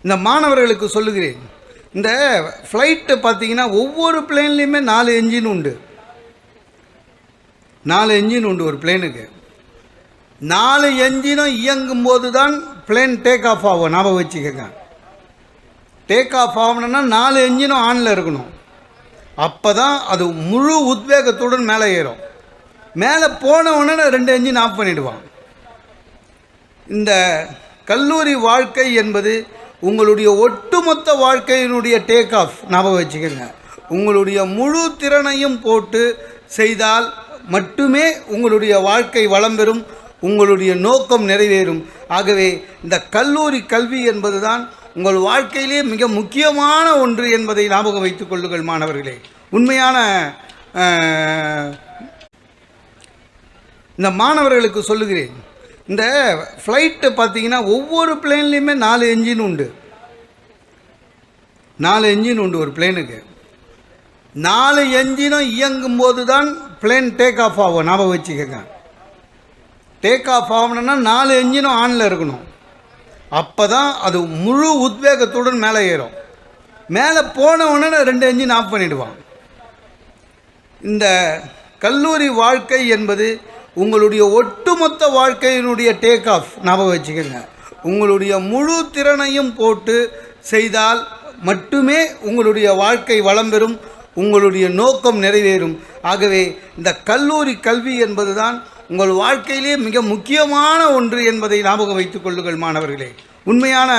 இந்த மாணவர்களுக்கு சொல்லுகிறேன். இந்த ஃப்ளைட்டு பார்த்தீங்கன்னா ஒவ்வொரு பிளேன்லேயுமே 4 என்ஜின் உண்டு. 4 என்ஜின் உண்டு ஒரு பிளேனுக்கு. 4 என்ஜினும் இயங்கும் போது தான் பிளேன் டேக் ஆஃப் ஆகும். ஞாபகம் வச்சுக்கோங்க. டேக் ஆஃப் ஆகணும்னா 4 என்ஜினும் ஆனில் இருக்கணும். அப்போ தான் அது முழு உத்வேகத்துடன் மேலே ஏறும். மேலே போன உடனே 2 என்ஜின் ஆஃப் பண்ணிவிடுவான். இந்த கல்லூரி வாழ்க்கை என்பது உங்களுடைய ஒட்டுமொத்த வாழ்க்கையினுடைய டேக் ஆஃப். ஞாபகம் வச்சுக்கோங்க. உங்களுடைய முழு திறனையும் போட்டு செய்தால் மட்டுமே உங்களுடைய வாழ்க்கை வளம் பெறும், உங்களுடைய நோக்கம் நிறைவேறும். ஆகவே இந்த கல்லூரி கல்வி என்பது தான் உங்கள் வாழ்க்கையிலே மிக முக்கியமான ஒன்று என்பதை ஞாபகம் வைத்துக் கொள்ளுங்கள் மாணவர்களே. உண்மையான இந்த மாணவர்களுக்கு சொல்லுகிறேன். இந்த ஃப்ளைட்டு பார்த்தீங்கன்னா ஒவ்வொரு பிளேன்லேயுமே 4 என்ஜின் உண்டு. 4 என்ஜின் உண்டு ஒரு பிளேனுக்கு. 4 என்ஜினும் இயங்கும் போது தான் பிளேன் டேக் ஆஃப் ஆகும். ஞாபகம் வச்சுக்கோங்க. டேக் ஆஃப் ஆகணும்னா 4 என்ஜினும் ஆனில் இருக்கணும். அப்போ தான் அது முழு உத்வேகத்துடன் மேலே ஏறும். மேலே போன உடனே 2 என்ஜின் ஆஃப் பண்ணிவிடுவான். இந்த கல்லூரி வாழ்க்கை என்பது உங்களுடைய ஒட்டுமொத்த வாழ்க்கையினுடைய டேக் ஆஃப். ஞாபகம் வச்சுக்கோங்க. உங்களுடைய முழு திறனையும் போட்டு செய்தால் மட்டுமே உங்களுடைய வாழ்க்கை வளம் பெறும், உங்களுடைய நோக்கம் நிறைவேறும். ஆகவே இந்த கல்லூரி கல்வி என்பது தான் உங்கள் வாழ்க்கையிலே மிக முக்கியமான ஒன்று என்பதை ஞாபகம் வைத்துக் கொள்ளுங்கள் மாணவர்களே. உண்மையான